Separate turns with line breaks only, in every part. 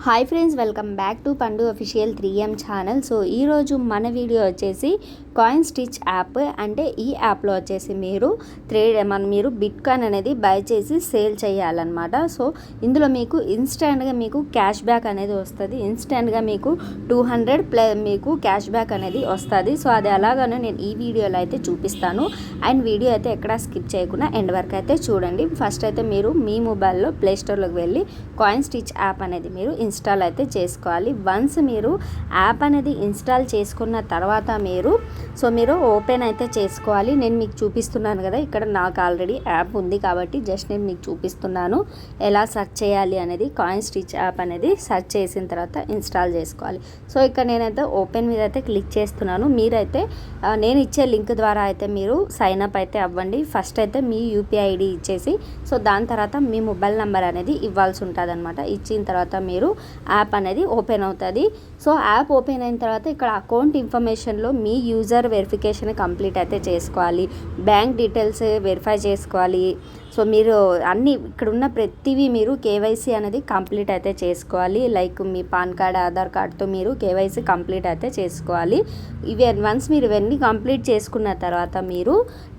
Hi friends, welcome back to పండు official 3M channel. So ఈరోజు మన వీడియో వచ్చేసి కాయిన్ స్టిచ్ యాప్. అంటే ఈ యాప్లో వచ్చేసి మీరు బిట్ కాయిన్ అనేది బై చేసి సేల్ చేయాలన్నమాట. సో ఇందులో మీకు ఇన్స్టెంట్గా మీకు క్యాష్ బ్యాక్ అనేది వస్తుంది. ఇన్స్టెంట్గా మీకు 200 మీకు క్యాష్ బ్యాక్ అనేది వస్తుంది. సో అది అలాగనే నేను ఈ వీడియోలో అయితే చూపిస్తాను. అండ్ వీడియో అయితే ఎక్కడా స్కిప్ చేయకుండా ఎండ్ వరకు అయితే చూడండి. ఫస్ట్ అయితే మీరు మీ మొబైల్లో ప్లేస్టోర్లోకి వెళ్ళి కాయిన్ స్టిచ్ యాప్ అనేది మీరు ఇన్స్టాల్ అయితే చేసుకోవాలి. వన్స్ మీరు యాప్ అనేది ఇన్స్టాల్ చేసుకున్న తర్వాత మీరు ఓపెన్ అయితే చేసుకోవాలి. నేను మీకు చూపిస్తున్నాను కదా, ఇక్కడ నాకు ఆల్రెడీ యాప్ ఉంది కాబట్టి జస్ట్ నేను మీకు చూపిస్తున్నాను ఎలా సెర్చ్ చేయాలి అనేది. కాయిన్ స్టిచ్ యాప్ అనేది సెర్చ్ చేసిన తర్వాత ఇన్స్టాల్ చేసుకోవాలి. సో ఇక్కడ నేనైతే ఓపెన్ మీద అయితే క్లిక్ చేస్తున్నాను. మీరైతే నేను ఇచ్చే లింక్ ద్వారా అయితే మీరు సైన్ అప్ అయితే అవ్వండి. ఫస్ట్ అయితే మీ యూపీఐ ఐడి ఇచ్చేసి దాని తర్వాత మీ మొబైల్ నెంబర్ అనేది ఇవ్వాల్సి ఉంటుంది అనమాట. ఇచ్చిన తర్వాత మీరు యాప్ అనేది ఓపెన్ అవుతుంది. సో యాప్ ఓపెన్ అయిన తర్వాత ఇక్కడ అకౌంట్ ఇన్ఫర్మేషన్లో మీ యూజర్ వెరిఫికేషన్ కంప్లీట్ అయితే చేసుకోవాలి. బ్యాంక్ డీటెయిల్స్ వెరిఫై చేసుకోవాలి. సో మీరు అన్నీ ఇక్కడ ఉన్న ప్రతివి మీరు కేవైసీ అనేది కంప్లీట్ అయితే చేసుకోవాలి. లైక్ మీ పాన్ కార్డ్, ఆధార్ కార్డ్తో మీరు కేవైసీ కంప్లీట్ అయితే చేసుకోవాలి. వన్స్ మీరు ఇవన్నీ కంప్లీట్ చేసుకున్న తర్వాత మీరు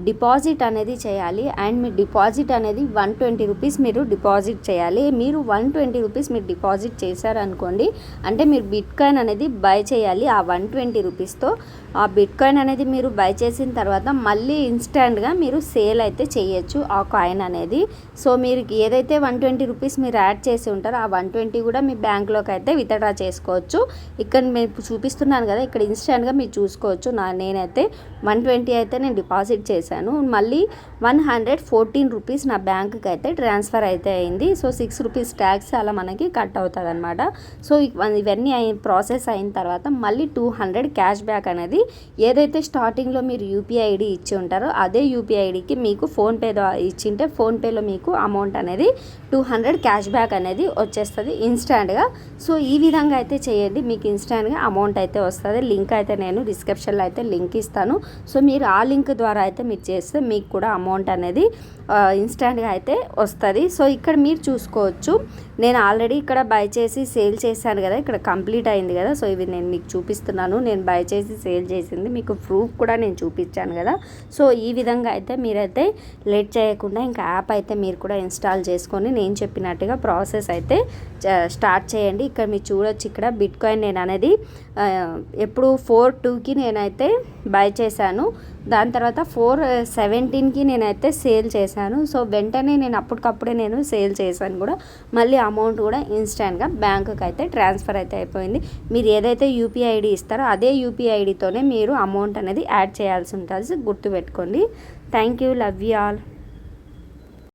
డిపాజిట్ అనేది చేయాలి. అండ్ మీ డిపాజిట్ అనేది 120 రూపీస్ మీరు డిపాజిట్ చేయాలి. మీరు 120 రూపీస్ మీరు డిపాజిట్ చేశారనుకోండి, అంటే మీరు బిట్ కాయిన్ అనేది బై చేయాలి. ఆ 120 రూపీస్తో ఆ బిట్ కాయిన్ అనేది మీరు బై చేసిన తర్వాత మళ్ళీ ఇన్స్టెంట్గా మీరు సేల్ అయితే చేయొచ్చు ఆ కాయిన్ అనేది. సో మీరు ఏదైతే 120 రూపీస్ మీరు యాడ్ చేసి ఉంటారో ఆ 120 కూడా మీ బ్యాంక్లోకి అయితే విత్డ్రా చేసుకోవచ్చు. ఇక్కడ మేము చూపిస్తున్నాను కదా, ఇక్కడ ఇన్స్టెంట్గా మీరు చూసుకోవచ్చు. నేనైతే 120 అయితే నేను డిపాజిట్ చేశాను. మళ్ళీ 114 రూపీస్ నా బ్యాంకుకి అయితే ట్రాన్స్ఫర్ అయితే అయింది. సో 6 రూపీస్ ట్యాక్స్ అలా మనకి కట్ అవుతుంది అనమాట. సో ఇవన్నీ ప్రాసెస్ అయిన తర్వాత మళ్ళీ 200 క్యాష్ బ్యాక్ అనేది ఏదైతే స్టార్టింగ్లో మీరు యూపీఐ ఐడి ఇచ్చి ఉంటారో అదే యూపీఐ ఐడికి మీకు ఫోన్పే ఇచ్చింటే ఫోన్పేలో మీకు అమౌంట్ అనేది 200 క్యాష్ బ్యాక్ అనేది వచ్చేస్తుంది ఇన్స్టాంట్గా. సో ఈ విధంగా అయితే చేయండి, మీకు ఇన్స్టాంట్గా అమౌంట్ అయితే వస్తుంది. లింక్ అయితే నేను డిస్క్రిప్షన్లో అయితే లింక్ ఇస్తాను. సో మీరు ఆ లింక్ ద్వారా అయితే మీరు చేస్తే మీకు కూడా అమౌంట్ అనేది ఇన్స్టాంట్గా అయితే వస్తుంది. సో ఇక్కడ మీరు చూసుకోవచ్చు, నేను ఆల్రెడీ ఇక్కడ బై చేసి సేల్ చేశాను కదా, ఇక్కడ కంప్లీట్ అయింది కదా. సో ఇవి నేను మీకు చూపిస్తున్నాను. నేను బై చేసి సేల్ చేసింది మీకు ప్రూఫ్ కూడా నేను చూపించాను కదా. సో ఈ విధంగా అయితే మీరైతే లేట్ చేయకుండా ఇంకా యాప్ అయితే మీరు కూడా ఇన్స్టాల్ చేసుకొని నేను చెప్పినట్టుగా ప్రాసెస్ అయితే స్టార్ట్ చేయండి. ఇక్కడ మీరు చూడొచ్చు, ఇక్కడ బిట్ కాయిన్ నేను అనేది ఎప్పుడు 4/2కి నేనైతే బై చేశాను. దాని తర్వాత 4/17కి నేనైతే సేల్ చేశాను. సో వెంటనే నేను అప్పటికప్పుడే నేను సేల్ చేశాను కూడా. మళ్ళీ అమౌంట్ కూడా ఇన్స్టాంట్గా బ్యాంకుకి అయితే ట్రాన్స్ఫర్ అయితే అయిపోయింది. మీరు ఏదైతే యూపీఐ ఐడి ఇస్తారో అదే యూపీఐ ఐడితోనే మీరు అమౌంట్ అనేది యాడ్ చేయాల్సి ఉంటుంది. గుర్తుపెట్టుకోండి. Thank you, love you all.